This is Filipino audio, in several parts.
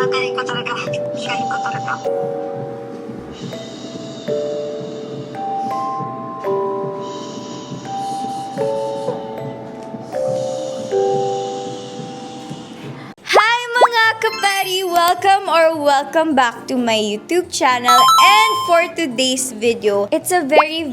galing ko talaga. Galing ko talaga. Hi mga kapari! Welcome back to my YouTube channel. And for today's video, it's a very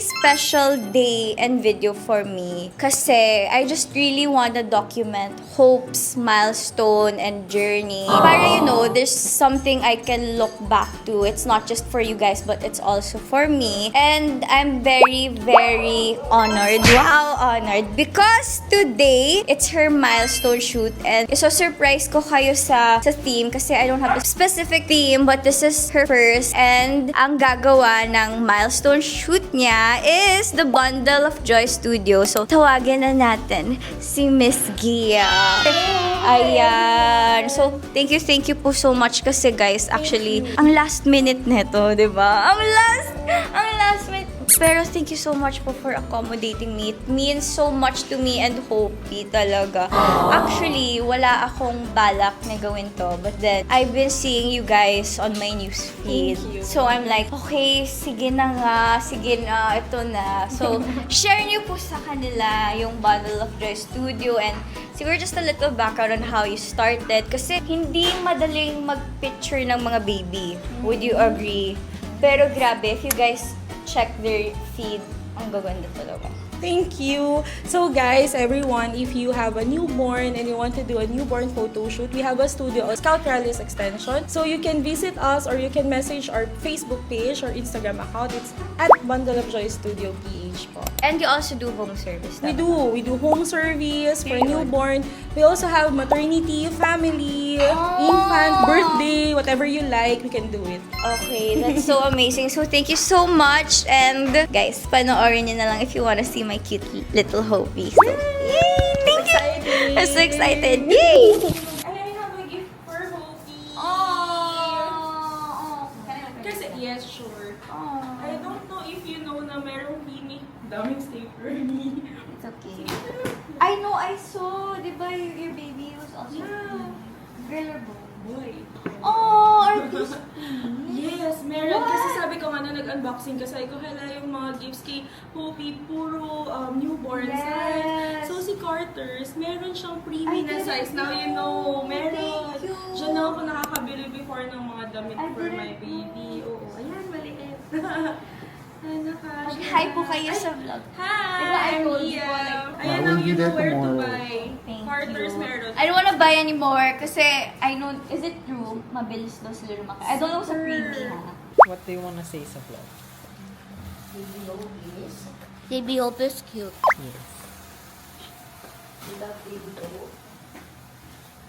special day and video for me. Kasi I just really want to document Hope's milestone and journey. Para there's something I can look back to. It's not just for you guys, but it's also for me. And I'm very honored. Wow, honored. Because today, it's her milestone shoot. And iso-surprise ko kayo sa theme kasi I don't have a specific theme, but this is her first. And ang gagawa ng milestone shoot niya is the Bundle of Joy Studio. So, tawagin na natin si Miss Gia. Ayan. So, thank you po so much kasi guys, actually, ang last minute neto, di ba? Ang last minute. Pero thank you so much po for accommodating me. It means so much to me and Hopey talaga. Actually, wala akong balak na gawin to. But then, I've been seeing you guys on my newsfeed. So, I'm like, okay, sige na nga. Sige na, ito na. So, share niyo po sa kanila yung Bundle of Joy Studio and siguro just a little background on how you started. Kasi hindi madaling mag-picture ng mga baby. Would you agree? Pero grabe, if you guys check their feed, ang gaganda talaga. Thank you. So guys, everyone, if you have a newborn and you want to do a newborn photo shoot, we have a studio, Scout Rallies Extension. So you can visit us or you can message our Facebook page or Instagram account. It's at Bundle of Joy Studio PH po. And you also do home service. We do home service for newborn. We also have maternity, family, infant, birthday, whatever you like, we can do it. Okay, that's so amazing. So thank you so much. And guys, panoorin niyo na lang if you wanna see my cute little Hopey. So, yay! Thank you! I'm so excited. Yay! And I have a gift for Hopey. Oh! Kasi, yes, sure. Oh. I don't know if you know na merong daming stapler ni. It's okay. I know, I saw. Diba your baby was also girl or boy? Boy. Oh, are these Yes, meron. Kasi sabi ko nga na nag-unboxing kasi ko hala yung mga gifts kay Hopey, puro newborn size. So si Carter's, meron siyang preemie na size. Now you know, meron. Thank you. Diyan na ako nakakabili before ng mga damit I for didn't my baby. Oo, ayan, maliit. Ay, Hi po kayo sa vlog. Hi! Diba I told you Mia. po, like, Ayan will ang be you know there where to tomorrow. buy. Thank Carter's you. meron. I don't wanna buy anymore kasi I know, is it true? Mabilis daw sila lumaki. I don't know sa freebie ha. What do you wanna say sa vlog? Baby Hope is cute. Yes.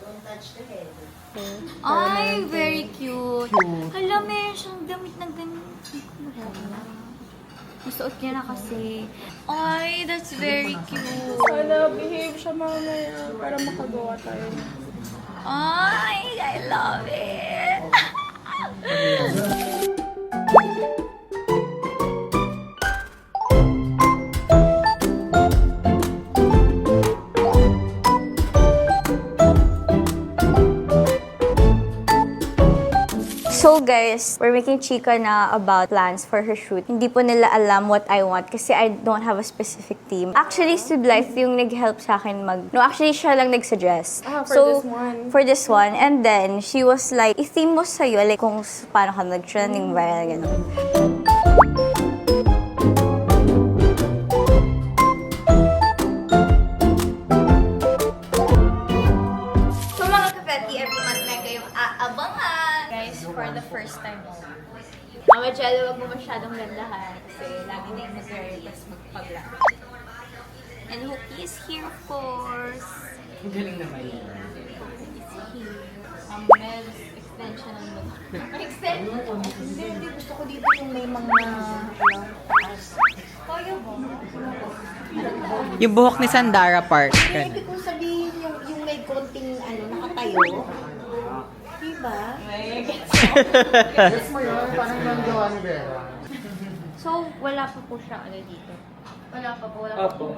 Don't touch the head. Ay, very cute. Hala, meron siyang damit na ganun. Masuot niya na kasi. Ay, that's very cute. Sana behave siya mamaya para makagawa tayo. Ay, I love it. So guys, we're making chika na about plans for her shoot. Hindi po nila alam what I want kasi I don't have a specific theme. Actually, Sublife yung nag-help sa akin No, actually, siya lang nag-suggest. For this one. For this one. And then, she was like, i-theme mo sa'yo, like kung paano ka nag-trending viral, gano'n. So mga kapeti, every month may kayong aabangan. Guys, for the first time. Mama Jello, wag mo masyadong gandahan kasi lagi na yung mag-wear tapos magpag-lang. And Hopey is here, of course. Ang galing naman yun. Hopey is here. Mel's extension ng look. Extension? Hindi, gusto ko dito yung may mga taas. Kaya ba? Yung buhok ni Sandara Park. Ibig kong sabihin yung may konting nakatayo. Diba? Yes mo yun, parang yung gawa ni Vera. So, wala pa po siya dito. Wala pa po, wala Opo.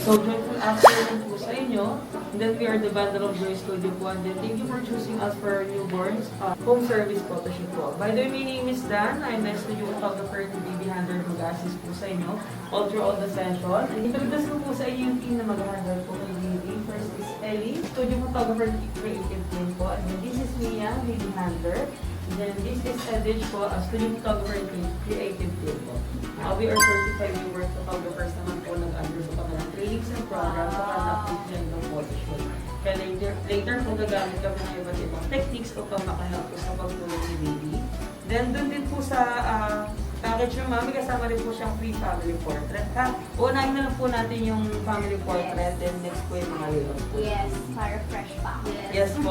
So, joyful afternoon po sa inyo. And then we are the Bundle of Joy Studio po. And then thank you for choosing us for our newborns home service photo shoot po. By the way, my name is Dan. I'm a studio photographer to Baby Handler mag-assist po sa inyo all throughout the session. And introduce ko po sa inyo yung team na mag-handle po kay Baby. First is Ellie, studio photographer creative team po. And then this is Mia, Baby Handler. And then this is Edith po, a studio photographer and creative team po. We are certified viewer photographers naman po nag-undergo pa ng trainings and programs sa pag-update dyan ng photo shoot. Kaya later po gagamit kami ng iba't ibang techniques upang makahelp po sa pagtulong ni Baby. Then doon din po sa package ng mami, kasama rin po siyang free family portrait. Unahin na lang po natin yung family portrait, then next po yung mga layout po. Yes, para fresh pa. Yes po.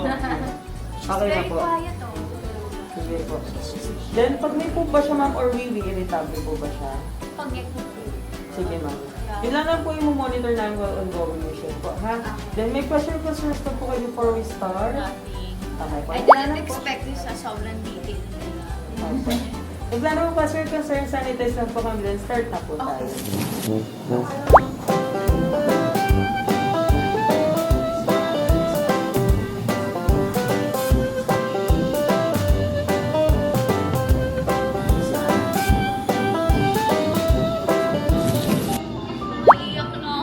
Okay na po. Quiet oh. Sige po. Then, pag may po ba siya ma'am or wiwi, irritable po ba siya? Pag-get po. Sige ma'am. Yun lang po yung monitor namin while ongoing mission po, ha? Then, may pressure concerns pa po kayo before we start? Nothing. Okay po. I didn't expect this sa sobrang detail nila. Okay. If wala naman pressure concerns, sanitize lang po kami, then start na po tayo. Iyak na.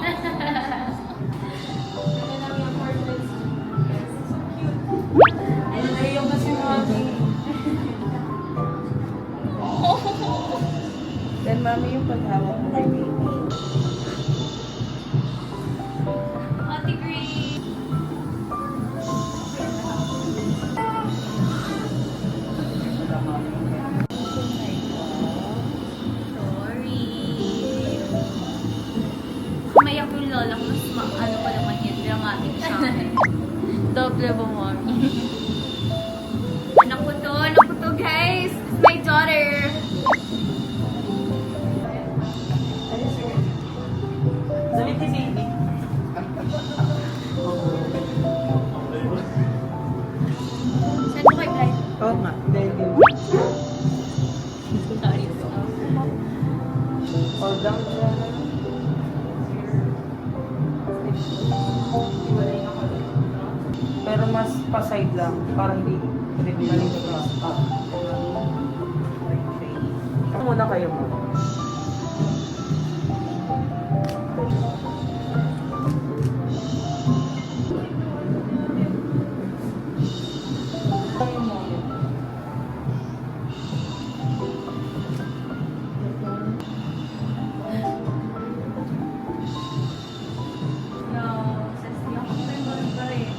Ano na yung kasi mami? Then mami yung paghawak mo kay baby. Ate Grace. Sorry. Umayak yung lola ko, mas ano pa naman yun, dramatic siya. Doble ba mo? Anak ko to guys! This is my daughter! Damit ni baby. Saan mo kay Blind? Oo nga. Baby. Sorry. Or down dyan. Pero mas pa-side lang. Parang hindi maling ka cross up. Ako muna kayo mo. No, sis, yung ako pa rin.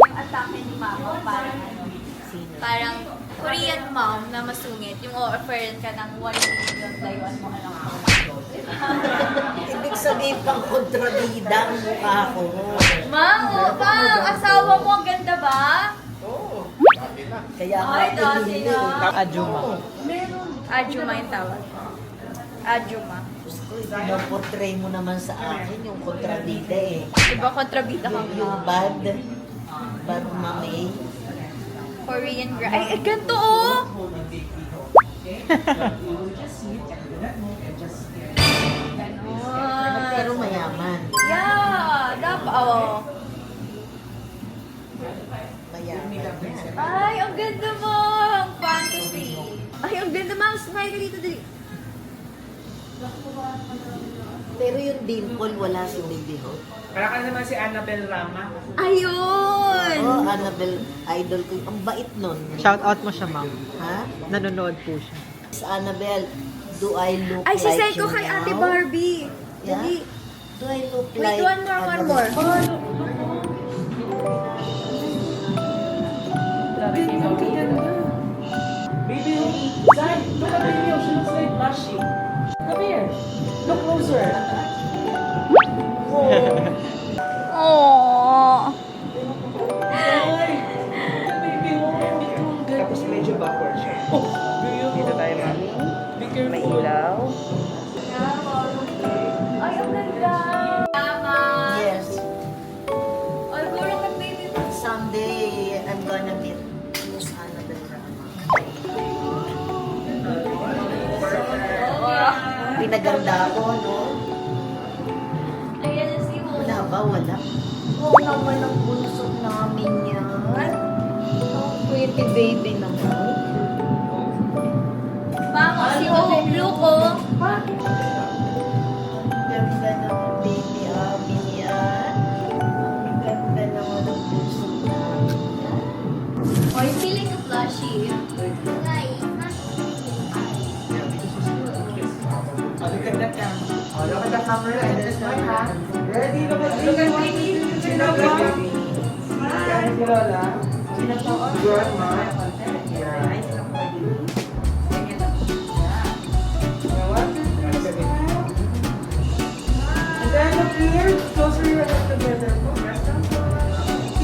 Yung atake ni Mama, parang ano, parang Korean mom na masungit. Yung offer ka ng 1 million layuan mo alam ko. Ibig sabihin pang kontrabida ang mukha ko. Ma'am, ma'am, asawa mo ang ganda ba? Kaya Ay, dati na. Ajuma. Ajuma yung tawag. Ajuma. Gusto ko, pinoportray mo naman sa akin yung kontrabida eh. Diba kontrabida ka Yung bad mami. Korean girl. Ay, ganito oh! Ganon. Pero mayaman. Yeah, dapat. Oh. Mayaman yan. Ay, ang ganda mo! Ang fantasy. Ay, ang ganda mo. Smile ka dito, dali. Pero yung dimple, wala si Baby Hot. Para ka naman si Annabel Rama. Ayun! Oh, Annabelle, idol ko. Ang bait nun. Shout out mo siya, ma'am. Ha? Nanonood po siya. Miss Annabelle, do I look Ay, like sisay ko you kay now? Ate Barbie. Yeah? Dali. Do I look Wait, like one more. Baby, Zan, look at the video. She looks like blushing. Come here. Look closer. Aww. Baby, Tapos medyo backward siya. Dito tayo, mami. be careful. May ilaw. Ay, ang ganda. na ganda ako, no? Ayan na si Hope. Wala ba? Wala. Oo naman ang bunso namin yan. Oh, pretty baby naman. Mama, si Hope, look oh. Ganda naman baby Abby yan. Ang ganda naman ang bunso namin yan. Or feeling a flashy. Look at the camera. Look at the camera and then smile, ha? Ready? Look at baby. Sino po? Smile. Si Lola. Sino po? Good, ma. Yeah. And then look here. Closer your hands together.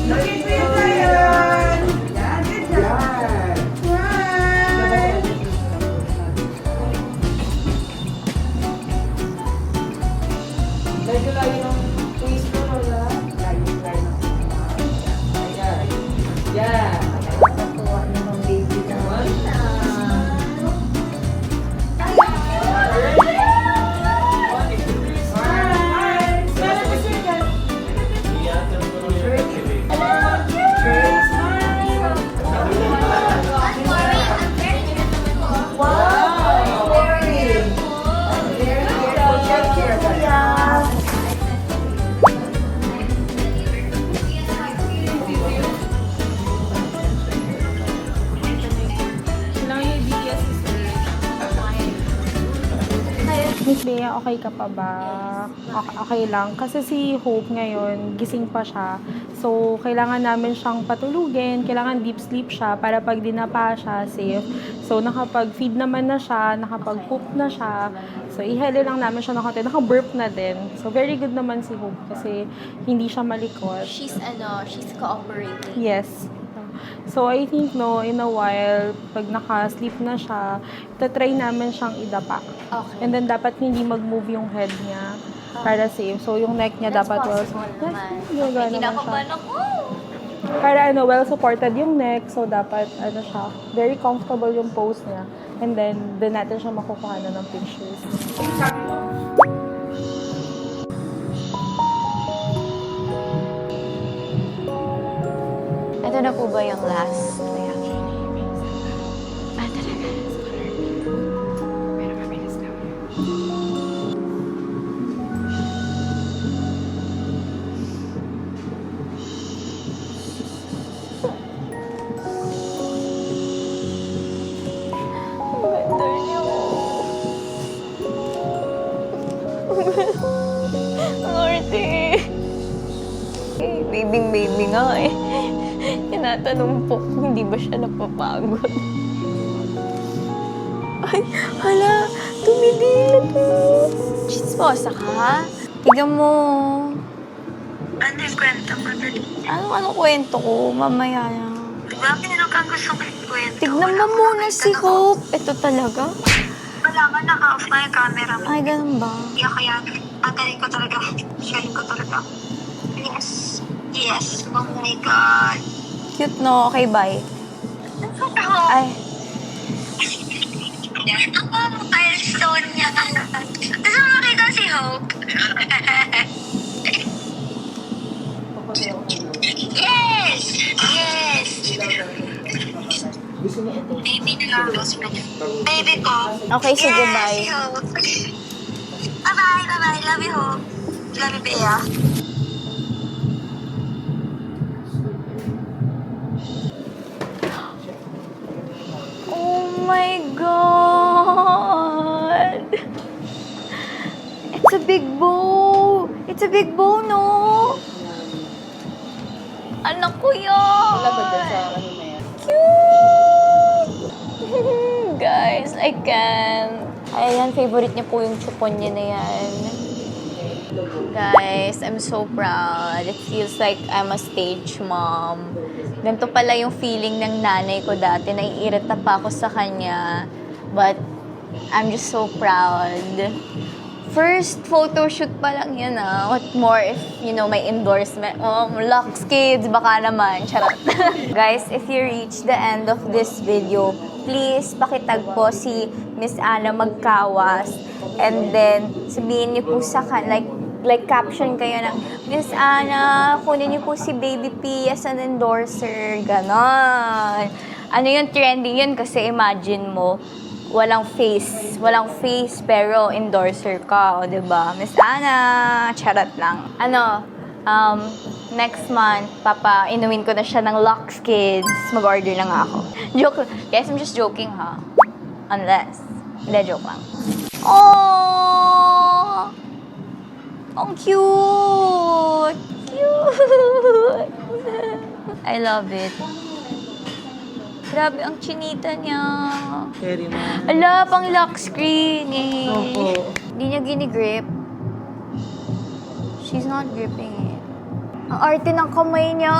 Look at me, Ryan. Yeah, good job. Smile. Medyo layo ng face mo, Lola. Layo. Ayan. Yeah. Nakuha naman baby namin. Smile. Smile at the second. Miss Bea, okay ka pa ba? Okay lang. Kasi si Hope ngayon, gising pa siya. So, kailangan namin siyang patulugin. Kailangan deep sleep siya para pag dinapa siya, safe. So, nakapag-feed naman na siya, nakapag-poop na siya. So, ihele lang namin siya ng konti. Naka-burp na din. So, very good naman si Hope kasi hindi siya malikot. She's cooperating. Yes. So, I think, no, in a while, pag naka-sleep na siya, tatry namin siyang idapa. Okay. And then, dapat hindi mag-move yung head niya para safe. So, yung neck niya That's dapat possible naman. Yoga Okay, naman siya. kinakabahan ako. Para well-supported yung neck. So, dapat, siya, very comfortable yung pose niya. And then, doon natin siya makukuha na ng pictures. Ito na po ba yung last reaction? Ah, talaga. Ang ganda niyo. Ang arte. Baby nga eh. Tinatanong po kung hindi ba siya napapagod. Ay, hala, tumidilat eh. Chismosa ka? Tignan mo. Ano yung kwento mo? Anong kwento ko? Mamaya na. Bakit ano kang gusto kong kwento? Tignan mo muna si Hope. Ito talaga? Wala ka, naka-off na yung camera mo. Ay, ganun ba? Kaya, ang galing ko talaga. Galing ko talaga. Yes. Yes. Oh my God. Cute, no? Okay, bye. Ay, Ang milestone niya. Gusto mo makita si Hope? Yes! Yes! Baby na lang, boss man. Baby ko. okay, sige, Yes, bye. si Hope. Bye-bye, bye-bye. Love you, Hope. Love you, Bea. Oh my God! It's a big bow! It's a big bow, no? Anak ko yan! Wala ba dyan sa ano na yan? Cute! Guys, I can't. Ayan, favorite niya po yung chupon niya na yan. Guys, I'm so proud. It feels like I'm a stage mom. Ganito pala yung feeling ng nanay ko dati. Naiirita pa ako sa kanya. But I'm just so proud. First photo shoot pa lang yan ah. What more if, you know, may endorsement. Oh, Lux Kids, baka naman. Charot. Guys, if you reach the end of this video, please pakitag po si Miss Ana Magkawas. And then, sabihin niyo po sa like caption kayo na, Miss Ana, kunin niyo po si Baby P as an endorser. Ganon. Ano yun, trending yun kasi imagine mo, walang face pero endorser ka, o diba? Miss Ana, charot lang. Next month, inumin ko na siya ng Lux Kids. Mag-order na nga ako. Joke. Guys, I'm just joking, ha? Unless. Hindi, joke lang. Oh! Ang cute! Cute! I love it. Grabe ang chinita niya. Carry mo. Ala, pang lock screen eh. Opo. Hindi niya ginigrip. She's not gripping it. Ang arte ng kamay niya.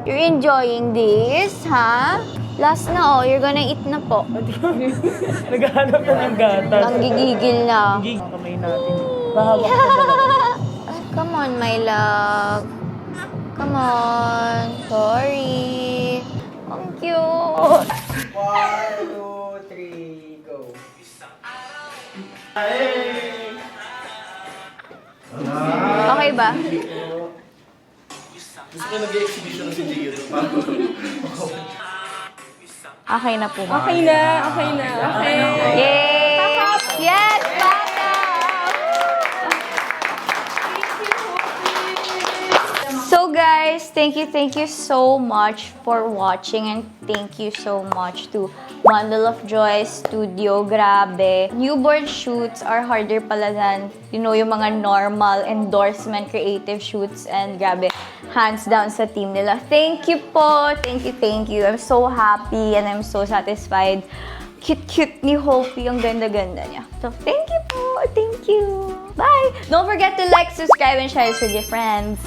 You're enjoying this, ha? Last na, you're gonna eat na po. Naghahanap na ng gatas. Ang gigigil na. Kamay natin. Mahawak na dalawa. Come on, my love. Come on. Sorry. Ang cute. 1, 2, 3, go. Okay ba? Gusto ko nag-exhibition na si Gio. Okay na po. Okay na. Okay. Yay! Yes, Papa! So guys, thank you so much for watching, and thank you so much to Bundle of Joy Studio. Grabe. Newborn shoots are harder pala than, you know, yung mga normal endorsement creative shoots, and grabe, hands down sa team nila. Thank you po. Thank you. I'm so happy and I'm so satisfied. Cute ni Hopi. Ang ganda-ganda niya. So, thank you po. Thank you. Bye! Don't forget to like, subscribe, and share this with your friends.